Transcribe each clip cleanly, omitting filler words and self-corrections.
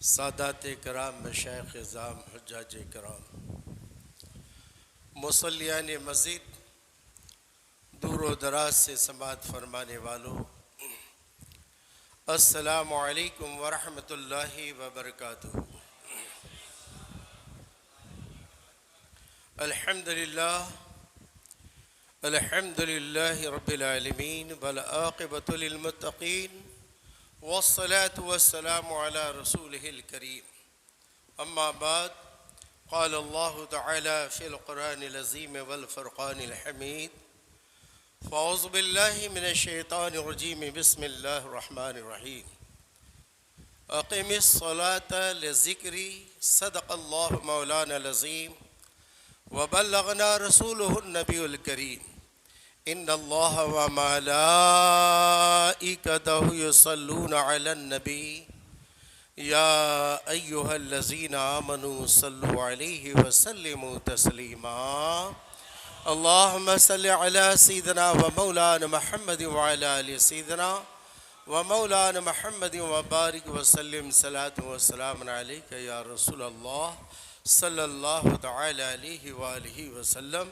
سادات کرام، مشائخ اعظام، حجاج کرام، مصلیان مزید، دور و دراز سے سماعت فرمانے والوں، السلام علیکم ورحمۃ اللہ وبرکاتہ۔ الحمد للہ رب العالمین والعاقبۃ للمتقین والصلاة والسلام على رسوله الكريم اما بعد، قال الله تعالى في القرآن العظيم والفرقان الحميد، فأعوذ بالله من الشيطان الرجيم، بسم الله الرحمن الرحيم، أقم الصلاة لذكري، صدق الله مولانا العظيم وبلغنا رسوله النبي الكريم، ان اللہ وملائکتہ یصلون علی النبی یا ایہا الذین آمنوا صلوا علیہ وسلموا تسلیما۔ اللہم صل علی سیدنا ومولانا محمد وعلی آل سیدنا ومولانا محمد وبارک وسلم صلاۃ وسلام علیک یا رسول اللہ صلی اللہ تعالی علیہ وآلہ وسلم۔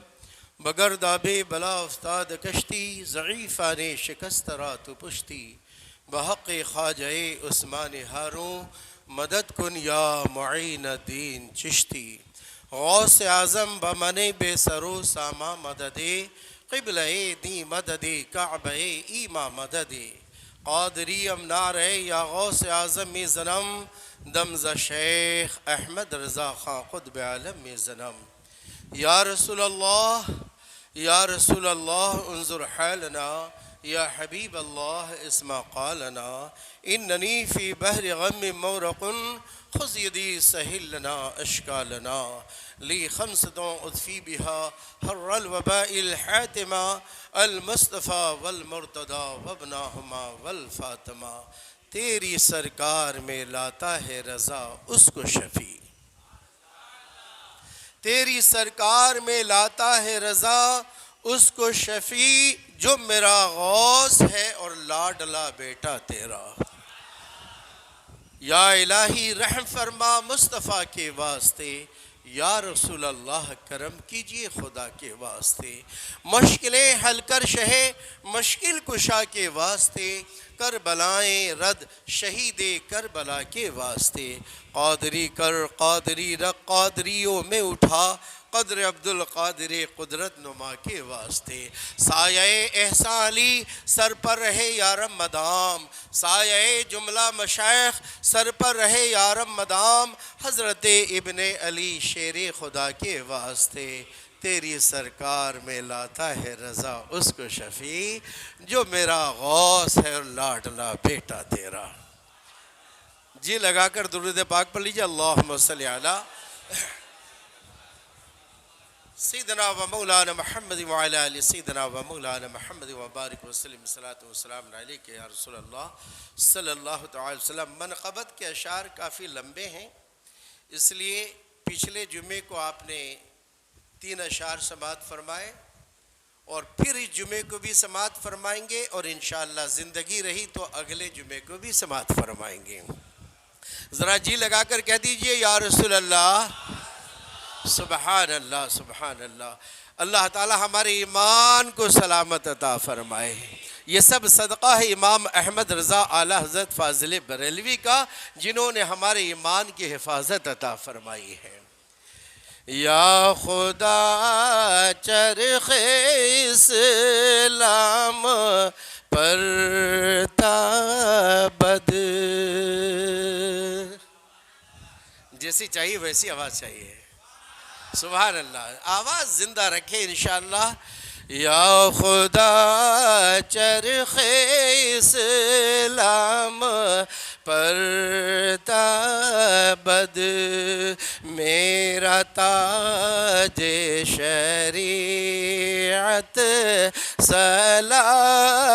بگر دابے بلا افتاد کشتی، ضعیفان شکست را تو پشتی، بحق خواجہ عثمان ہاروں مدد کن یا معین دین چشتی۔ غوث اعظم بمن بے سرو ساما مدد، قبلہ دی مدد کعبہ ایما مدد، قادری امنار یا غوث اعظم زنم، دمز شیخ احمد رضا خان قطب عالم زنم۔ یا رسول اللہ، یا رسول اللہ انظر حالنا، یا حبیب اللہ اسمع قالنا، اننی فی بحر غم مورق، خذ یدی سہل لنا اشکالنا، لی خمسۃ اطفی بہا حر الوباء الحاتمہ، المصطفیٰ والمرتضیٰ وابناہما والفاطمہ۔ تیری سرکار میں لاتا ہے رضا اس کو شفیع، تیری سرکار میں لاتا ہے رضا اس کو شفیع، جو میرا غوث ہے اور لاڈلا بیٹا تیرا۔ یا الہی رحم فرما مصطفیٰ کے واسطے، یا رسول اللہ کرم کیجئے خدا کے واسطے، مشکلیں حل کر شہ مشکل کشا کے واسطے، کربلائیں رد شہید کربلا کے واسطے، قادری کر قادری رق قادریوں میں اٹھا، قدر عبد القادر قدرت نما کے واسطے، سایہ احسان علی سر پر رہے یارم مدام، سایہ جملہ مشائخ سر پر رہے یارم مدام، حضرت ابن علی شیر خدا کے واسطے، تیری سرکار میں لاتا ہے رضا اس کو شفیع، جو میرا غوث ہے اور لاڈلا بیٹا تیرا۔ جی لگا کر درود پاک پڑھ لیجئے، اللہم صلی علی سیدنا و مولانا محمد وعلی آل سیدنا و مولانا محمد وبارک وسلم صلاۃ وسلام علیک یا رسول اللہ صلی اللہ تعالی وسلم۔ منقبت کے اشعار کافی لمبے ہیں، اس لیے پچھلے جمعے کو آپ نے 3 اشعار سماعت فرمائے، اور پھر اس جمعے کو بھی سماعت فرمائیں گے، اور انشاءاللہ زندگی رہی تو اگلے جمعے کو بھی سماعت فرمائیں گے۔ ذرا جی لگا کر کہہ دیجئے یا رسول اللہ، سبحان اللہ سبحان اللہ۔ اللہ تعالی ہمارے ایمان کو سلامت عطا فرمائے۔ یہ سب صدقہ ہے امام احمد رضا اعلیٰ حضرت فاضل بریلوی کا، جنہوں نے ہمارے ایمان کی حفاظت عطا فرمائی ہے۔ یا خدا چرخ اسلام پر تابد، جیسی چاہیے ویسی آواز چاہیے، سبحان اللہ، آواز زندہ رکھے انشاءاللہ۔ یا خدا چرخ اسلام پر تابد، میرا تاج شریعت سلامت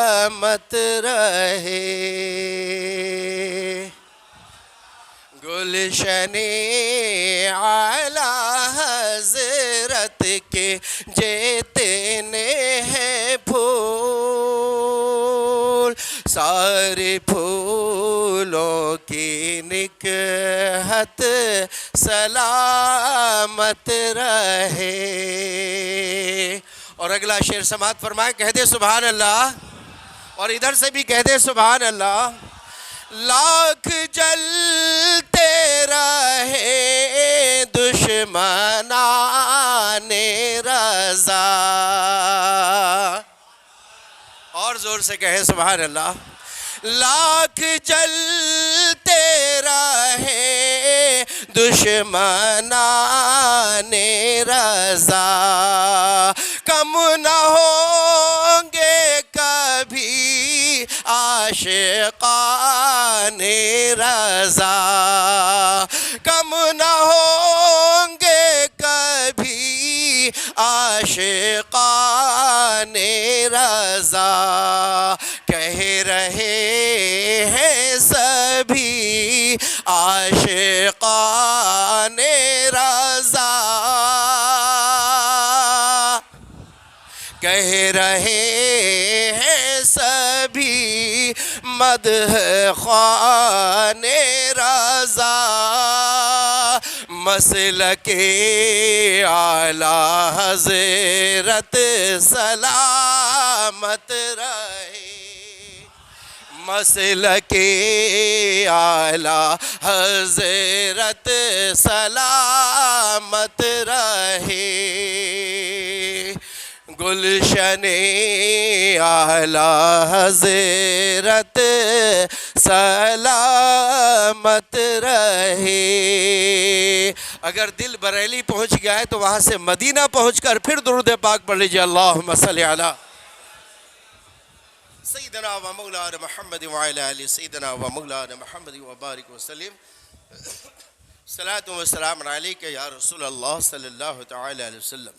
رہے، گلشن اعلیٰ حضرت کے جتنے ہیں پھول، سارے پھول پھولوں کی نکہت سلامت رہے. اور اگلا شعر سماعت فرمائے. کہہ دے سبحان اللہ، اور ادھر سے بھی کہہ دے سبحان اللہ. لاکھ جلتے رہے دشمنان رضا. اور زور سے کہے سبحان اللہ. لاکھ جلتے رہے دشمنان رضا، کم نہ ہوں گے کبھی عاشقان رضا، کم نہ ہوں گے کبھی عاشقان رضا. کہہ رہے ہیں سبھی عاشقان رضا، کہہ رہے ہیں سبھی مدح خوان رضا. مسلک اعلیٰ حضرت سلامت رہے، مسلک اعلیٰ حضرت سلامت رہے. گلشن اعلیٰ حضرت سلامت رہے. اگر دل بریلی پہنچ گیا ہے تو وہاں سے مدینہ پہنچ کر پھر درود پاک پڑھ لیجیے. اللہم صلی علی سیدنا و مولانا محمد وعلی آل سیدنا و مولانا محمد وبارک وسلم. صلاۃ و سلام علیک یا رسول اللہ صلی اللہ تعالی علیہ وسلم.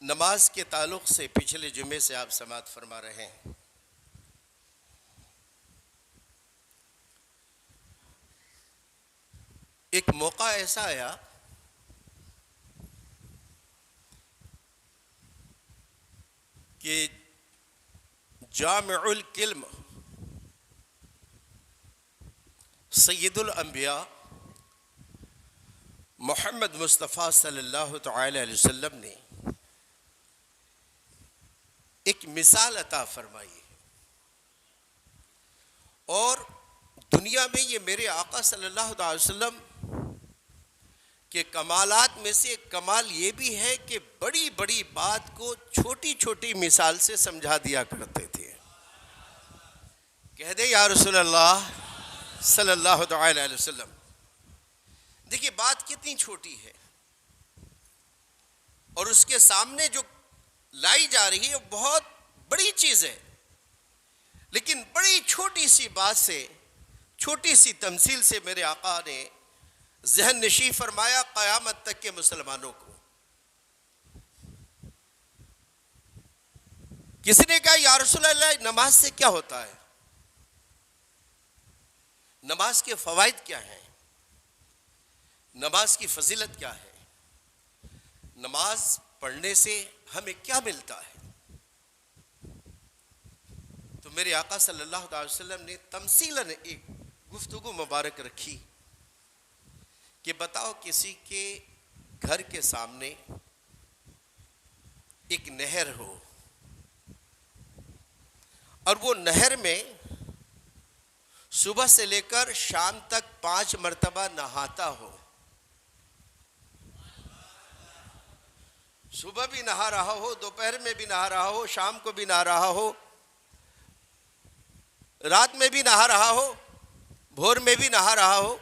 نماز کے تعلق سے پچھلے جمعے سے آپ سماعت فرما رہے ہیں. ایک موقع ایسا آیا کہ جامع الکلم سید الانبیاء محمد مصطفیٰ صلی اللہ تعالی علیہ وسلم نے ایک مثال عطا فرمائی، اور دنیا میں یہ میرے آقا صلی اللہ علیہ وسلم کے کمالات میں سے ایک کمال یہ بھی ہے کہ بڑی بڑی بات کو چھوٹی چھوٹی مثال سے سمجھا دیا کرتے تھے. کہہ دے یا رسول اللہ صلی اللہ تعالی علیہ وسلم. دیکھیے بات کتنی چھوٹی ہے، اور اس کے سامنے جو لائی جا رہی ہے بہت بڑی چیز ہے، لیکن بڑی چھوٹی سی بات سے، چھوٹی سی تمثیل سے میرے آقا نے ذہن نشین فرمایا قیامت تک کے مسلمانوں کو. کسی نے کہا یا رسول اللہ نماز سے کیا ہوتا ہے، نماز کے فوائد کیا ہیں، نماز کی فضیلت کیا ہے، نماز پڑھنے سے ہمیں کیا ملتا ہے؟ تو میرے آقا صلی اللہ علیہ وسلم نے تمثیلاً ایک گفتگو مبارک رکھی کہ بتاؤ کسی کے گھر کے سامنے ایک نہر ہو، اور وہ نہر میں صبح سے لے کر شام تک 5 مرتبہ نہاتا ہو. صبح بھی نہا رہا ہو، دوپہر میں بھی نہا رہا ہو، شام کو بھی نہا رہا ہو، رات میں بھی نہا رہا ہو، بھور میں بھی نہا رہا ہو.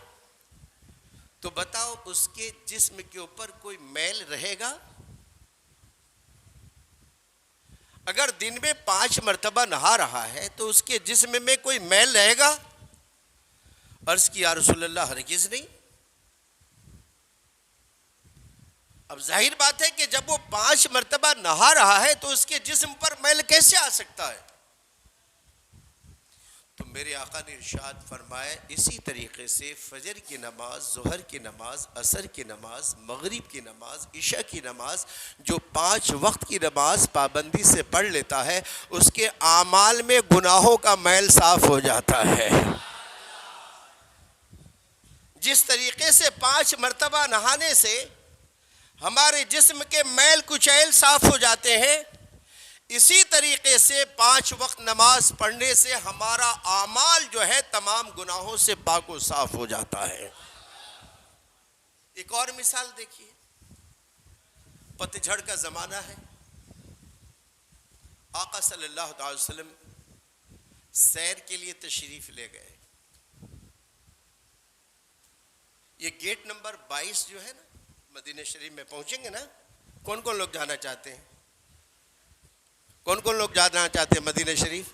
تو بتاؤ اس کے جسم کے اوپر کوئی میل رہے گا؟ اگر دن میں 5 مرتبہ نہا رہا ہے تو اس کے جسم میں کوئی میل رہے گا؟ عرض کی یا رسول اللہ ہرگز نہیں. اب ظاہر بات ہے کہ جب وہ 5 مرتبہ نہا رہا ہے تو اس کے جسم پر میل کیسے آ سکتا ہے؟ تو میرے آقا نے ارشاد فرمایا اسی طریقے سے فجر کی نماز، ظہر کی نماز، عصر کی نماز، مغرب کی نماز، عشاء کی نماز، جو 5 وقت کی نماز پابندی سے پڑھ لیتا ہے اس کے اعمال میں گناہوں کا میل صاف ہو جاتا ہے۔ جس طریقے سے 5 مرتبہ نہانے سے ہمارے جسم کے میل کچیل صاف ہو جاتے ہیں، اسی طریقے سے 5 وقت نماز پڑھنے سے ہمارا اعمال جو ہے تمام گناہوں سے پاک و صاف ہو جاتا ہے۔ ایک اور مثال دیکھیے، پتجھڑ کا زمانہ ہے، آقا صلی اللہ علیہ وسلم سیر کے لیے تشریف لے گئے۔ یہ گیٹ نمبر 22 جو ہے نا، مدینہ شریف میں پہنچیں گے نا، کون کون لوگ جانا چاہتے ہیں؟ کون کون لوگ جانا چاہتے ہیں مدینہ شریف؟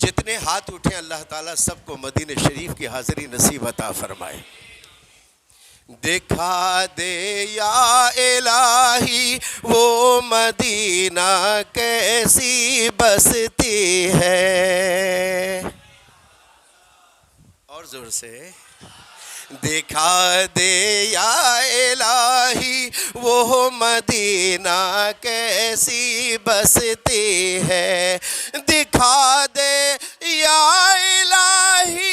جتنے ہاتھ اٹھیں اللہ تعالیٰ سب کو مدینہ شریف کی حاضری نصیب عطا فرمائے۔ دکھا دے یا الہی وہ مدینہ کیسی بستی ہے، اور زور سے دکھا دے یا الہی وہ مدینہ کیسی بستی ہے، دکھا دے یا الہی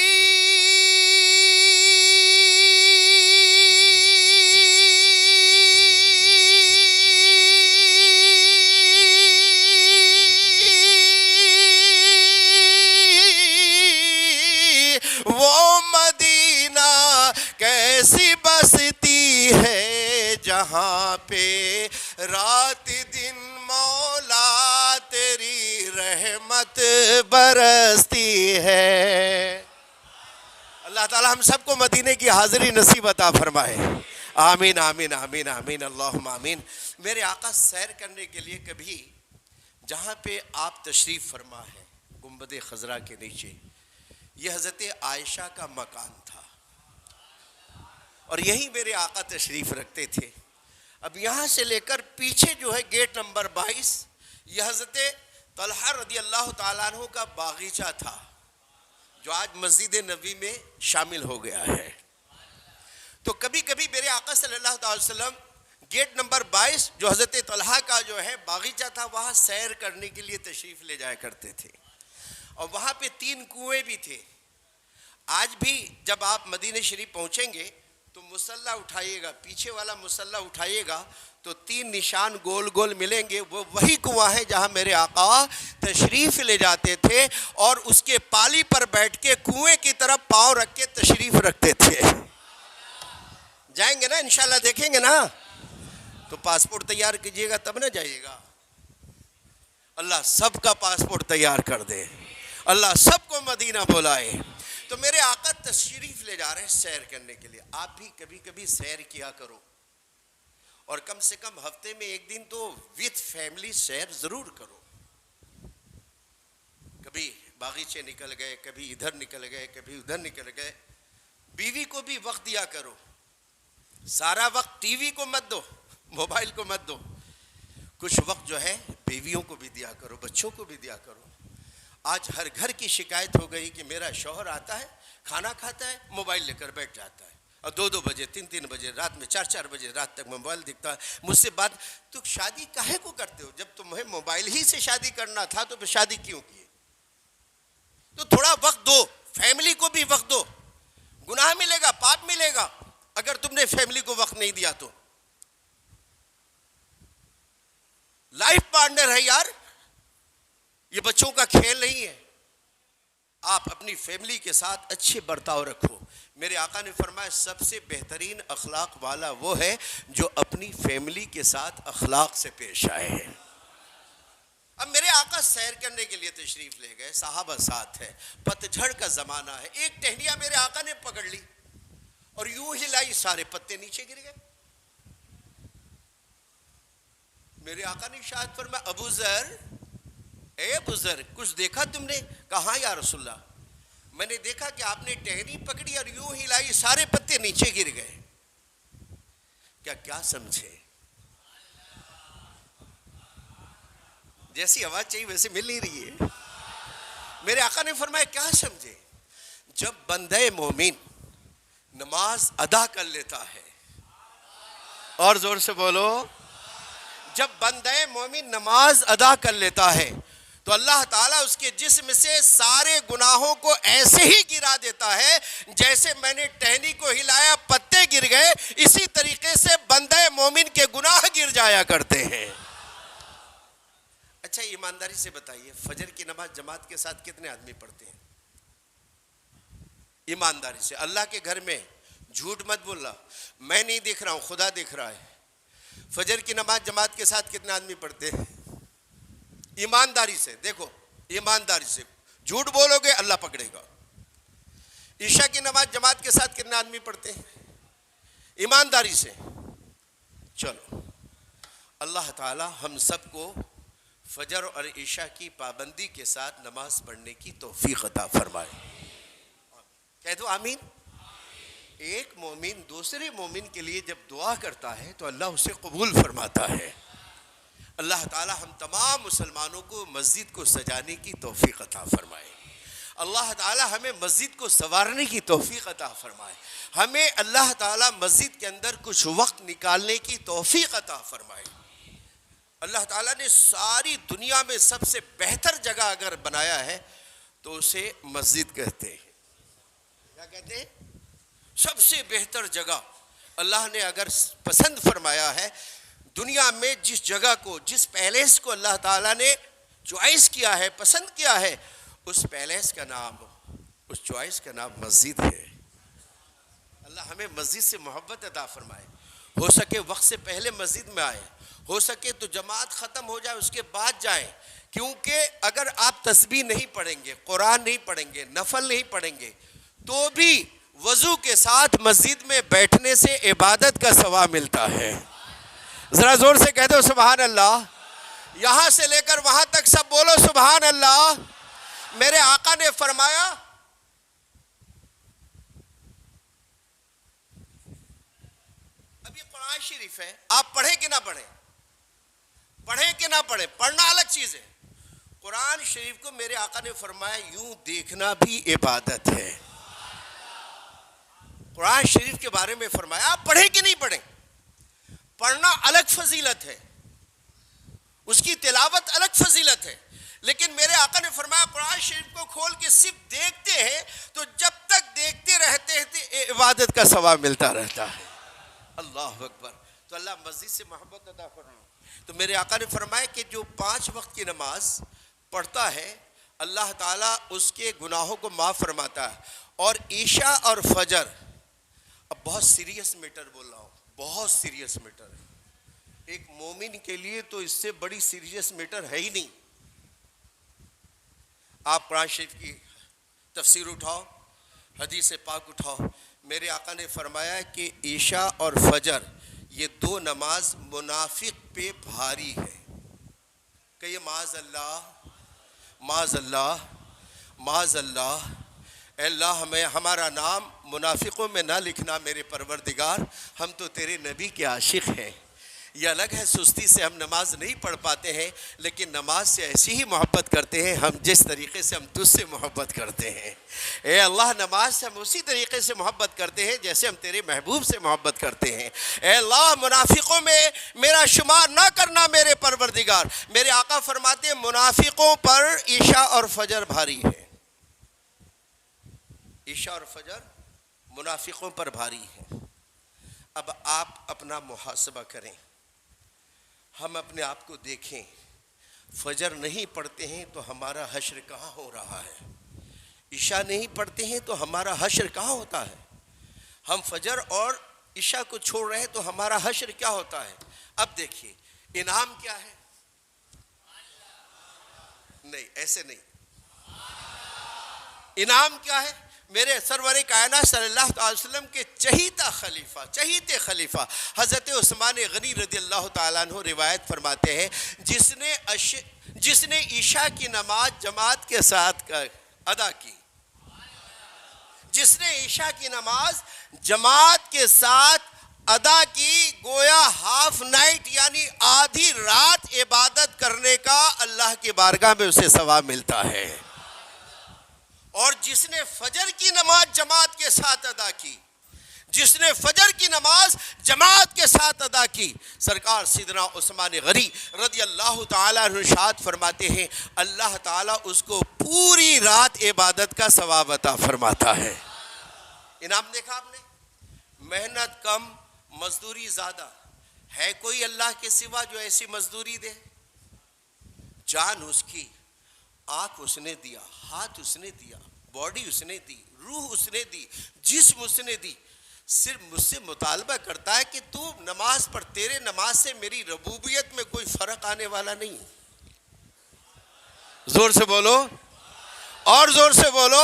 وہ مدینہ کیسی بستی ہے، جہاں پہ رات دن مولا تیری رحمت برستی ہے۔ اللہ تعالی ہم سب کو مدینے کی حاضری نصیب عطا فرمائے، آمین آمین آمین آمین اللہم آمین۔ میرے آقا سیر کرنے کے لیے کبھی جہاں پہ آپ تشریف فرما ہے گنبد خضرا کے نیچے، یہ حضرت عائشہ کا مکان تھا اور یہی میرے آقا تشریف رکھتے تھے۔ اب یہاں سے لے کر پیچھے جو ہے گیٹ نمبر 22، یہ حضرت طلحہ رضی اللہ تعالیٰ عنہ کا باغیچہ تھا جو آج مسجد نبوی میں شامل ہو گیا ہے۔ تو کبھی کبھی میرے آقا صلی اللہ علیہ وسلم گیٹ نمبر 22 جو حضرت طلحہ کا جو ہے باغیچہ تھا وہاں سیر کرنے کے لیے تشریف لے جایا کرتے تھے، اور وہاں پہ 3 کنویں بھی تھے۔ آج بھی جب آپ مدینہ شریف پہنچیں گے تو مصلی اٹھائیے گا، پیچھے والا مصلی اٹھائیے گا تو 3 نشان گول گول ملیں گے، وہ وہی کنواں ہے جہاں میرے آقا تشریف لے جاتے تھے اور اس کے پالی پر بیٹھ کے کنویں کی طرف پاؤں رکھ کے تشریف رکھتے تھے۔ جائیں گے نا انشاءاللہ، دیکھیں گے نا، تو پاسپورٹ تیار کیجئے گا تب نہ جائیے گا۔ اللہ سب کا پاسپورٹ تیار کر دے، اللہ سب کو مدینہ بلائے۔ تو میرے آقا تشریف لے جا رہے ہیں سیر کرنے کے لیے، آپ بھی کبھی کبھی سیر کیا کرو، اور کم سے کم ہفتے میں 1 دن تو وتھ فیملی سیر ضرور کرو۔ کبھی باغیچے نکل گئے، کبھی ادھر نکل گئے، کبھی ادھر نکل گئے۔ بیوی کو بھی وقت دیا کرو، سارا وقت ٹی وی کو مت دو، موبائل کو مت دو، کچھ وقت جو ہے بیویوں کو بھی دیا کرو، بچوں کو بھی دیا کرو۔ آج ہر گھر کی شکایت ہو گئی کہ میرا شوہر آتا ہے، کھانا کھاتا ہے، موبائل لے کر بیٹھ جاتا ہے، اور 2 بجے 3 بجے رات میں 4 بجے رات تک موبائل دکھتا ہے۔ مجھ سے بات، تو شادی کاہے کو کرتے ہو؟ جب تمہیں موبائل ہی سے شادی کرنا تھا تو پھر شادی کیوں کی؟ تو تھوڑا وقت دو، فیملی کو بھی وقت دو، گناہ ملے گا، پاپ ملے گا اگر تم نے فیملی کو وقت نہیں دیا تو۔ لائف پارٹنر ہے یار، یہ بچوں کا کھیل نہیں ہے۔ آپ اپنی فیملی کے ساتھ اچھے برتاؤ رکھو۔ میرے آقا نے فرمایا سب سے بہترین اخلاق والا وہ ہے جو اپنی فیملی کے ساتھ اخلاق سے پیش آئے ہیں۔ اب میرے آقا سیر کرنے کے لیے تشریف لے گئے، صحابہ ساتھ ہے، پتجھڑ کا زمانہ ہے، ایک ٹہنیاں میرے آقا نے پکڑ لی اور یوں ہلائی، سارے پتے نیچے گر گئے۔ میرے آقا نے ارشاد فرمایا ابو ذر، اے ابو ذر کچھ دیکھا تم نے؟ کہا ہاں یا رسول اللہ، میں نے دیکھا کہ آپ نے ٹہنی پکڑی اور یوں ہلائی، سارے پتے نیچے گر گئے۔ کیا سمجھے؟ جیسی آواز چاہیے ویسے مل نہیں رہی ہے۔ میرے آقا نے فرمایا کیا سمجھے؟ جب بندے مومن نماز ادا کر لیتا ہے، اور زور سے بولو، جب بندے مومن نماز ادا کر لیتا ہے تو اللہ تعالیٰ اس کے جسم سے سارے گناہوں کو ایسے ہی گرا دیتا ہے جیسے میں نے ٹہنی کو ہلایا پتے گر گئے، اسی طریقے سے بندے مومن کے گناہ گر جایا کرتے ہیں۔ اچھا ایمانداری سے بتائیے، فجر کی نماز جماعت کے ساتھ کتنے آدمی پڑھتے ہیں؟ ایمانداری سے، اللہ کے گھر میں جھوٹ مت بولنا، میں نہیں دیکھ رہا ہوں، خدا دیکھ رہا ہے۔ فجر کی نماز جماعت کے ساتھ کتنے آدمی پڑھتے ہیں؟ ایمانداری سے دیکھو، ایمانداری سے، جھوٹ بولو گے اللہ پکڑے گا۔ عشاء کی نماز جماعت کے ساتھ کتنے آدمی پڑھتے ہیں؟ ایمانداری سے۔ چلو اللہ تعالی ہم سب کو فجر اور عشاء کی پابندی کے ساتھ نماز پڑھنے کی توفیق عطا فرمائے۔ کہہ دو آمین۔ ایک مومن دوسرے مومن کے لیے جب دعا کرتا ہے تو اللہ اسے قبول فرماتا ہے۔ اللہ تعالی ہم تمام مسلمانوں کو مسجد کو سجانے کی توفیق عطا فرمائے۔ اللہ تعالی ہمیں مسجد کو سنوارنے کی توفیق عطا فرمائے۔ ہمیں اللہ تعالی مسجد کے اندر کچھ وقت نکالنے کی توفیق عطا فرمائے۔ اللہ تعالیٰ نے ساری دنیا میں سب سے بہتر جگہ اگر بنایا ہے تو اسے مسجد کہتے ہیں۔ کیا کہتے ہیں؟ سب سے بہتر جگہ اللہ نے اگر پسند فرمایا ہے دنیا میں، جس جگہ کو، جس پیلیس کو اللہ تعالیٰ نے چوائس کیا ہے، پسند کیا ہے، اس پیلیس کا نام، اس چوائس کا نام مسجد ہے۔ اللہ ہمیں مسجد سے محبت عطا فرمائے۔ ہو سکے وقت سے پہلے مسجد میں آئے، ہو سکے تو جماعت ختم ہو جائے اس کے بعد جائیں، کیونکہ اگر آپ تسبیح نہیں پڑھیں گے، قرآن نہیں پڑھیں گے، نفل نہیں پڑھیں گے، تو بھی وضو کے ساتھ مسجد میں بیٹھنے سے عبادت کا ثواب ملتا ہے۔ ذرا زور سے کہہ دو سبحان اللہ۔ یہاں سے لے کر وہاں تک سب بولو سبحان اللہ۔ میرے آقا نے فرمایا اب یہ قرآن شریف ہے، آپ پڑھیں کہ نہ پڑھیں، پڑھیں کہ نہ پڑھیں، پڑھنا الگ چیز ہے۔ قرآن شریف کو میرے آقا نے فرمایا یوں دیکھنا بھی عبادت ہے۔ قرآن شریف کے بارے میں فرمایا آپ پڑھیں کہ نہیں پڑھیں، پڑھنا الگ فضیلت ہے، اس کی تلاوت الگ فضیلت ہے، لیکن میرے آقا نے فرمایا قرآن شریف کو کھول کے صرف دیکھتے ہیں تو جب تک دیکھتے رہتے ہیں عبادت کا ثواب ملتا رہتا ہے۔ اللہ اکبر۔ تو اللہ مسجد سے محبت عطا فرمائے۔ تو میرے آقا نے فرمایا کہ جو 5 وقت کی نماز پڑھتا ہے اللہ تعالیٰ اس کے گناہوں کو معاف فرماتا ہے۔ اور عشاء اور فجر، اب بہت سیریس میٹر بول رہا ہوں، بہت سیریس میٹر ہے، ایک مومن کے لیے تو اس سے بڑی سیریس میٹر ہے ہی نہیں۔ آپ قرآن شریف کی تفسیر اٹھاؤ، حدیث پاک اٹھاؤ، میرے آقا نے فرمایا کہ عشاء اور فجر یہ 2 نماز منافق پہ بھاری ہے۔ کہ یہ معاذ اللہ، معاذ اللہ، معاذ اللہ، اے اللہ ہمیں ہمارا نام منافقوں میں نہ لکھنا میرے پروردگار، ہم تو تیرے نبی کے عاشق ہیں۔ یہ الگ ہے سستی سے ہم نماز نہیں پڑھ پاتے ہیں، لیکن نماز سے ایسی ہی محبت کرتے ہیں ہم جس طریقے سے ہم تجھ سے محبت کرتے ہیں۔ اے اللہ نماز سے ہم اسی طریقے سے محبت کرتے ہیں جیسے ہم تیرے محبوب سے محبت کرتے ہیں۔ اے اللہ منافقوں میں میرا شمار نہ کرنا میرے پروردگار۔ میرے آقا فرماتے ہیں منافقوں پر عشاء اور فجر بھاری ہے، عشاء اور فجر منافقوں پر بھاری ہے۔ اب آپ اپنا محاسبہ کریں، ہم اپنے آپ کو دیکھیں، فجر نہیں پڑھتے ہیں تو ہمارا حشر کہاں ہو رہا ہے، عشاء نہیں پڑھتے ہیں تو ہمارا حشر کہاں ہوتا ہے، ہم فجر اور عشاء کو چھوڑ رہے ہیں تو ہمارا حشر کیا ہوتا ہے۔ اب دیکھیے انعام کیا ہے، نہیں ایسے نہیں، انعام کیا ہے، میرے سرور کائنات صلی اللہ علیہ وسلم کے چہیتا خلیفہ، چہیتے خلیفہ حضرت عثمان غنی رضی اللہ تعالیٰ عنہ روایت فرماتے ہیں جس نے عشاء کی نماز جماعت کے ساتھ ادا کی، جس نے عشاء کی نماز جماعت کے ساتھ ادا کی، گویا ہاف نائٹ یعنی آدھی رات عبادت کرنے کا اللہ کی بارگاہ میں اسے ثواب ملتا ہے۔ جس نے فجر کی نماز جماعت کے ساتھ ادا کی، جس نے فجر کی نماز جماعت کے ساتھ ادا کی، سرکار سیدنا عثمان غنی رضی اللہ تعالیٰ عنہ ارشاد فرماتے ہیں اللہ تعالیٰ اس کو پوری رات عبادت کا ثواب عطا فرماتا ہے۔ انعام دیکھا آپ نے؟ محنت کم، مزدوری زیادہ۔ ہے کوئی اللہ کے سوا جو ایسی مزدوری دے؟ جان اس کی، آنکھ اس نے دیا، ہاتھ اس نے دیا، باڈی اس نے دی، روح اس نے دی، جسم اس نے دی، صرف مجھ سے مطالبہ کرتا ہے کہ تو نماز پڑھ، تیرے نماز سے میری ربوبیت میں کوئی فرق آنے والا نہیں۔ زور سے بولو، اور زور سے بولو،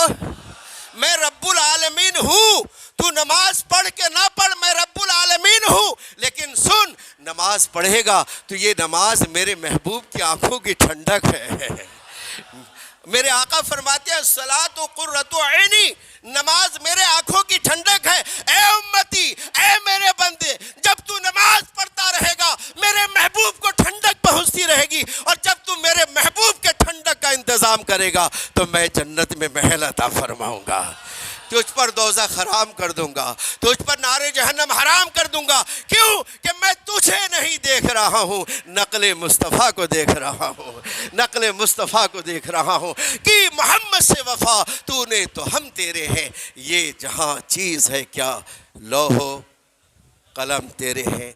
میں رب العالمین ہوں، تو نماز پڑھ کے نہ پڑھ، میں رب العالمین ہوں، لیکن سن، نماز پڑھے گا تو یہ نماز میرے محبوب کی آنکھوں کی ٹھنڈک ہے۔ میرے آقا فرماتے ہیں الصلاۃ قرۃ عینی، نماز میرے آنکھوں کی ٹھنڈک ہے۔ اے امتی، اے میرے بندے، جب تو نماز پڑھتا رہے گا میرے محبوب کو ٹھنڈک پہنچتی رہے گی، اور جب تو میرے محبوب کے ٹھنڈک کا انتظام کرے گا تو میں جنت میں محل عطا فرماؤں گا، تجھ پر دوزخ حرام کر دوں گا، تجھ پر نار جہنم حرام کر دوں گا۔ کیوں کہ میں تجھے نہیں دیکھ رہا ہوں، نقل مصطفیٰ کو دیکھ رہا ہوں، نقل مصطفیٰ کو دیکھ رہا ہوں کہ محمد سے وفا تو نے تو ہم تیرے ہیں، یہ جہاں چیز ہے کیا لوح و قلم تیرے ہیں۔